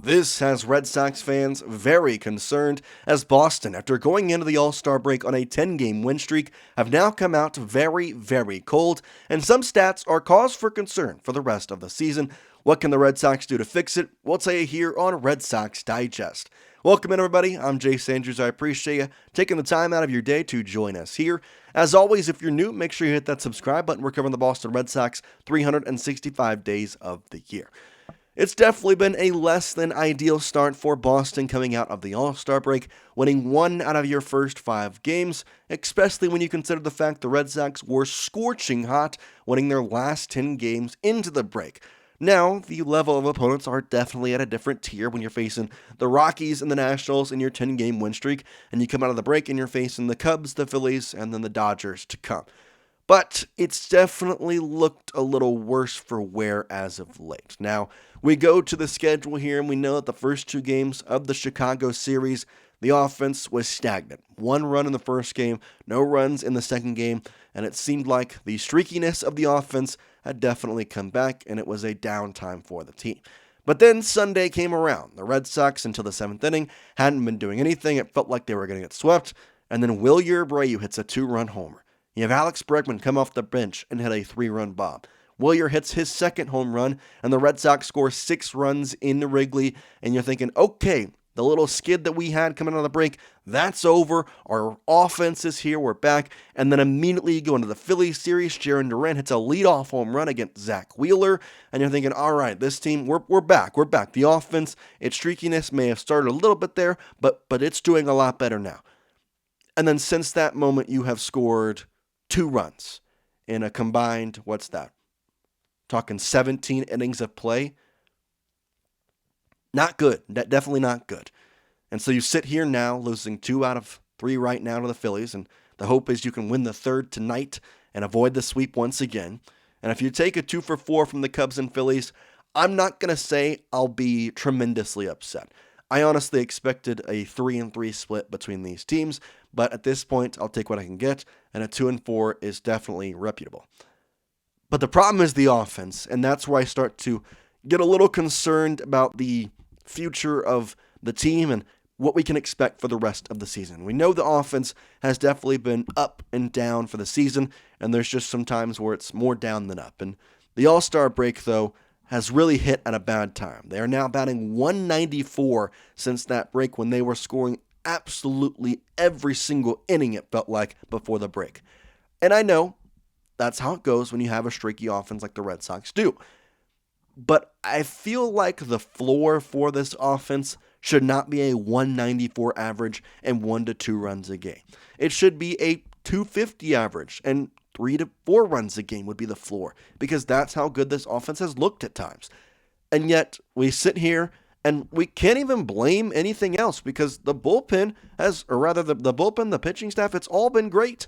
This has Red Sox fans very concerned, as Boston, after going into the All-Star break on a 10-game win streak, have now come out very, very cold, and some stats are cause for concern for the rest of the season. What can the Red Sox do to fix it? We'll tell you here on Red Sox Digest. Welcome in, everybody. I'm Jace Andrews. I appreciate you taking the time out of your day to join us here. As always, if you're new, make sure you hit that subscribe button. We're covering the Boston Red Sox 365 days of the year. It's definitely been a less than ideal start for Boston coming out of the All-Star break, winning 1 out of your first 5 games, especially when you consider the fact the Red Sox were scorching hot, winning their last 10 games into the break. Now, the level of opponents are definitely at a different tier when you're facing the Rockies and the Nationals in your 10-game win streak, and you come out of the break and you're facing the Cubs, the Phillies, and then the Dodgers to come. But it's definitely looked a little worse for wear as of late. Now, we go to the schedule here, and we know that the first 2 games of the Chicago series, the offense was stagnant. 1 run in the first game, no runs in the second game, and it seemed like the streakiness of the offense had definitely come back, and it was a downtime for the team. But then Sunday came around. The Red Sox, until the 7th inning, hadn't been doing anything. It felt like they were going to get swept, and then Wilyer Abreu hits a 2-run homer. You have Alex Bregman come off the bench and hit a 3-run bomb. Wilyer hits his second home run, and the Red Sox score 6 runs in the Wrigley, and you're thinking, okay, the little skid that we had coming out of the break, that's over. Our offense is here. We're back. And then immediately you go into the Phillies series. Jarren Duran hits a leadoff home run against Zach Wheeler, and you're thinking, all right, this team, we're back. We're back. The offense, its streakiness may have started a little bit there, but it's doing a lot better now. And then since that moment, you have scored 2 runs in a combined, what's that? Talking 17 innings of play. Not good. Definitely not good. And so you sit here now, losing 2 out of 3 right now to the Phillies, and the hope is you can win the 3rd tonight and avoid the sweep once again. And if you take a 2-for-4 from the Cubs and Phillies, I'm not going to say I'll be tremendously upset. I honestly expected a 3-3 split between these teams, but at this point, I'll take what I can get, and a 2-4 is definitely reputable. But the problem is the offense, and that's where I start to get a little concerned about the future of the team and what we can expect for the rest of the season. We know the offense has definitely been up and down for the season, and there's just some times where it's more down than up. And the All-Star break, though, has really hit at a bad time. They are now batting 194 since that break, when they were scoring absolutely every single inning, it felt like, before the break. And I know that's how it goes when you have a streaky offense like the Red Sox do. But I feel like the floor for this offense should not be a 194 average and 1 to 2 runs a game. It should be a 250 average, and 3 to 4 runs a game would be the floor, because that's how good this offense has looked at times. And yet we sit here and we can't even blame anything else, because the bullpen has, or rather the bullpen, the pitching staff, it's all been great.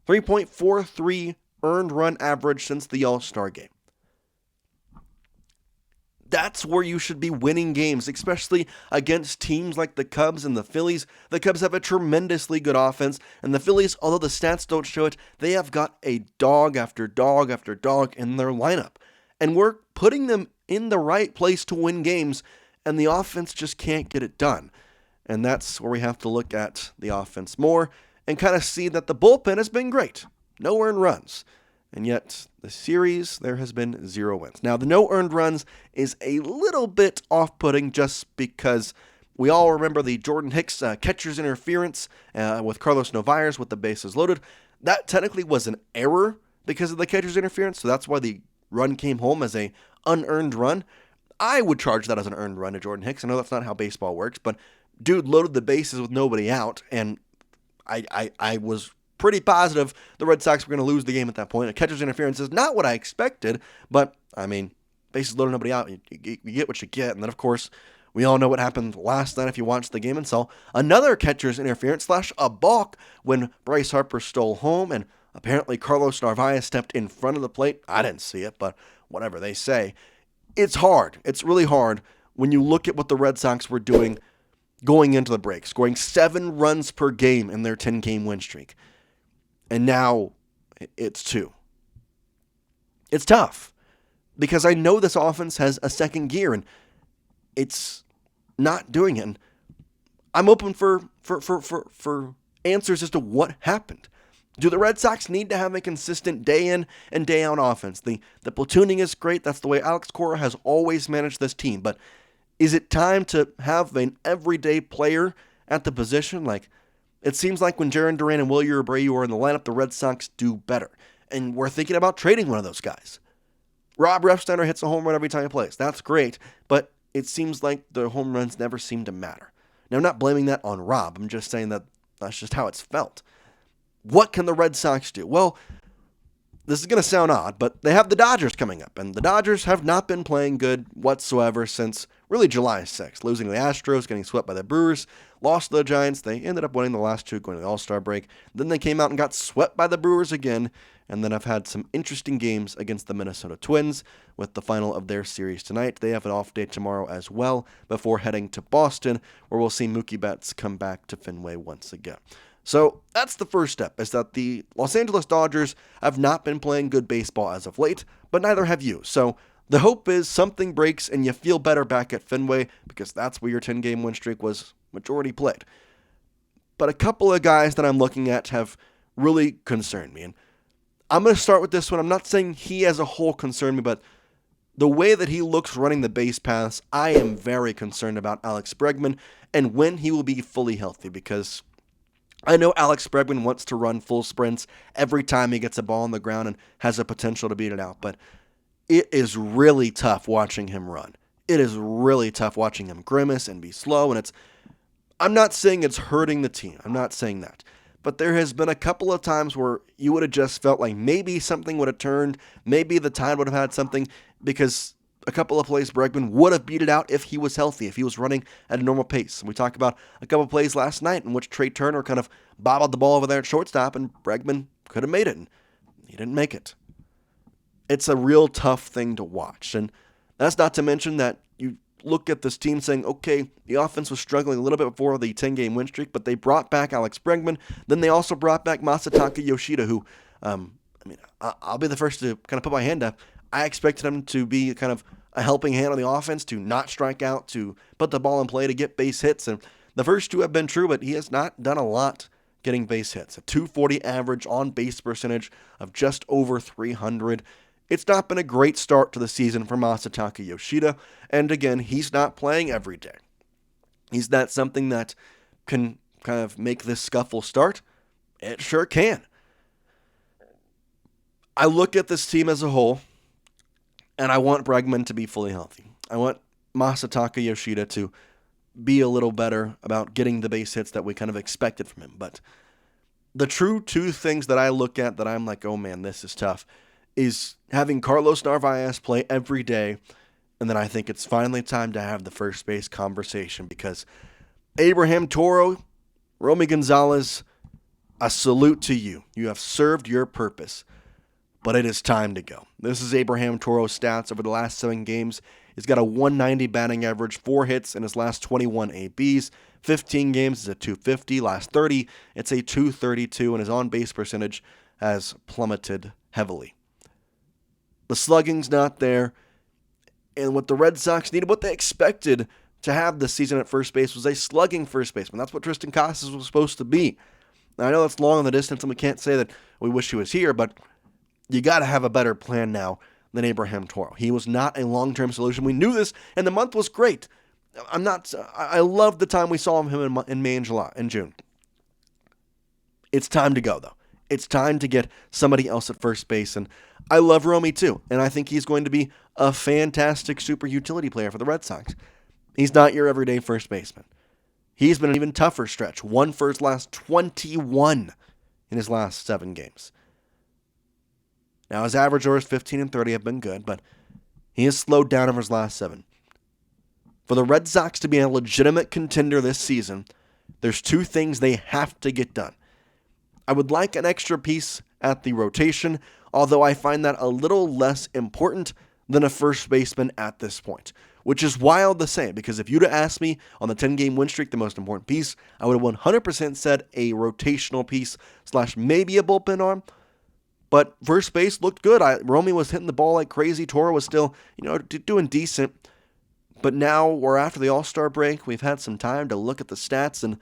3.43 earned run average since the All-Star game. That's where you should be winning games, especially against teams like the Cubs and the Phillies. The Cubs have a tremendously good offense, and the Phillies, although the stats don't show it, they have got a dog after dog after dog in their lineup. And we're putting them in the right place to win games, and the offense just can't get it done. And that's where we have to look at the offense more and kind of see that the bullpen has been great. No earned runs. And yet, the series, there has been 0 wins. Now, the no earned runs is a little bit off-putting, just because we all remember the Jordan Hicks catcher's interference with Carlos Novares with the bases loaded. That technically was an error because of the catcher's interference, so that's why the run came home as a unearned run. I would charge that as an earned run to Jordan Hicks. I know that's not how baseball works, but dude loaded the bases with nobody out, and I was pretty positive the Red Sox were going to lose the game at that point. A catcher's interference is not what I expected, but, I mean, bases loaded, nobody out, you get what you get. And then, of course, we all know what happened last night if you watched the game and saw another catcher's interference / a balk when Bryce Harper stole home, and apparently Carlos Narvaez stepped in front of the plate. I didn't see it, but whatever they say. It's hard. It's really hard when you look at what the Red Sox were doing going into the break, scoring 7 runs per game in their 10-game win streak. And now it's 2. It's tough, because I know this offense has a second gear, and it's not doing it. And I'm open for answers as to what happened. Do the Red Sox need to have a consistent day in and day out offense? The platooning is great. That's the way Alex Cora has always managed this team. But is it time to have an everyday player at the position? Like, it seems like when Jarren Duran and Wilyer Abreu are in the lineup, the Red Sox do better. And we're thinking about trading one of those guys. Rob Refsnyder hits a home run every time he plays. That's great, but it seems like the home runs never seem to matter. Now, I'm not blaming that on Rob. I'm just saying that that's just how it's felt. What can the Red Sox do? Well, this is going to sound odd, but they have the Dodgers coming up, and the Dodgers have not been playing good whatsoever since really July 6th, losing to the Astros, getting swept by the Brewers, lost to the Giants. They ended up winning the last two going to the All-Star break. Then they came out and got swept by the Brewers again, and then I've had some interesting games against the Minnesota Twins with the final of their series tonight. They have an off day tomorrow as well before heading to Boston, where we'll see Mookie Betts come back to Fenway once again. So that's the first step, is that the Los Angeles Dodgers have not been playing good baseball as of late, but neither have you. So the hope is something breaks and you feel better back at Fenway, because that's where your 10-game win streak was majority played. But a couple of guys that I'm looking at have really concerned me. And I'm going to start with this one. I'm not saying he as a whole concerned me, but the way that he looks running the base paths, I am very concerned about Alex Bregman and when he will be fully healthy, because I know Alex Bregman wants to run full sprints every time he gets a ball on the ground and has a potential to beat it out, but it is really tough watching him run. It is really tough watching him grimace and be slow, and I'm not saying it's hurting the team. I'm not saying that. But there has been a couple of times where you would have just felt like maybe something would have turned, maybe the Tide would have had something, because a couple of plays Bregman would have beat it out if he was healthy, if he was running at a normal pace. And we talked about a couple of plays last night in which Trey Turner kind of bobbled the ball over there at shortstop, and Bregman could have made it, and he didn't make it. It's a real tough thing to watch. And that's not to mention that you look at this team saying, okay, the offense was struggling a little bit before the 10-game win streak, but they brought back Alex Bregman. Then they also brought back Masataka Yoshida, who, I'll be the first to kind of put my hand up. I expected him to be kind of a helping hand on the offense, to not strike out, to put the ball in play, to get base hits. And the first two have been true, but he has not done a lot getting base hits. A 240 average on base percentage of just over 300. It's not been a great start to the season for Masataka Yoshida, and again, he's not playing every day. Is that something that can kind of make this scuffle start? It sure can. I look at this team as a whole, and I want Bregman to be fully healthy. I want Masataka Yoshida to be a little better about getting the base hits that we kind of expected from him. But the true two things that I look at that I'm like, oh man, this is tough, is having Carlos Narvaez play every day, and then I think it's finally time to have the first base conversation, because Abraham Toro, Romy Gonzalez, a salute to you. You have served your purpose, but it is time to go. This is Abraham Toro's stats over the last 7 games. He's got a 190 batting average, 4 hits in his last 21 ABs. 15 games is a 250. Last 30, it's a 232, and his on-base percentage has plummeted heavily. The slugging's not there, and what the Red Sox needed, what they expected to have this season at first base, was a slugging first baseman. That's what Tristan Casas was supposed to be. Now, I know that's long in the distance, and we can't say that we wish he was here, but you got to have a better plan now than Abraham Toro. He was not a long-term solution. We knew this, and the month was great. I loved the time we saw him in May and July and June. It's time to go, though. It's time to get somebody else at first base, and I love Romy too, and I think he's going to be a fantastic super utility player for the Red Sox. He's not your everyday first baseman. He's been an even tougher stretch. 1 for his last 21 in his last 7 games. Now, his average overs 15 and 30 have been good, but he has slowed down over his last 7. For the Red Sox to be a legitimate contender this season, there's 2 things they have to get done. I would like an extra piece at the rotation, although I find that a little less important than a first baseman at this point, which is wild to say, because if you'd have asked me on the 10-game win streak the most important piece, I would have 100% said a rotational piece / maybe a bullpen arm. But first base looked good. Romy was hitting the ball like crazy. Toro was still, doing decent. But now we're after the All-Star break. We've had some time to look at the stats, and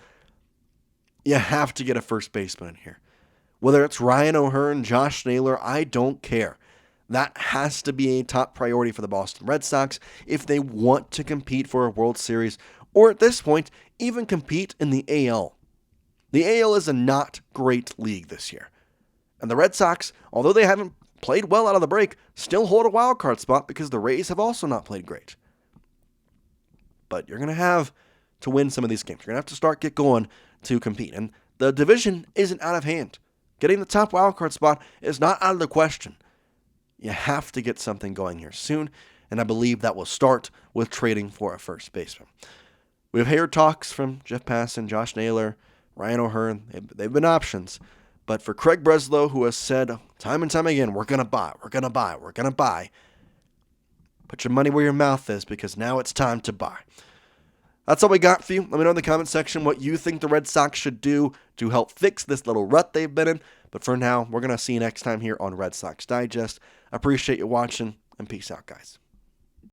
you have to get a first baseman in here. Whether it's Ryan O'Hearn, Josh Naylor, I don't care. That has to be a top priority for the Boston Red Sox if they want to compete for a World Series, or at this point, even compete in the AL. The AL is a not great league this year. And the Red Sox, although they haven't played well out of the break, still hold a wild card spot because the Rays have also not played great. But you're going to have to win some of these games. You're going to have to get going to compete. And the division isn't out of hand. Getting the top wild card spot is not out of the question. You have to get something going here soon, and I believe that will start with trading for a first baseman. We've heard talks from Jeff Passan, Josh Naylor, Ryan O'Hearn. They've been options. But for Craig Breslow, who has said time and time again, we're going to buy, we're going to buy, we're going to buy, put your money where your mouth is because now it's time to buy. That's all we got for you. Let me know in the comment section what you think the Red Sox should do to help fix this little rut they've been in. But for now, we're going to see you next time here on Red Sox Digest. I appreciate you watching, and peace out, guys.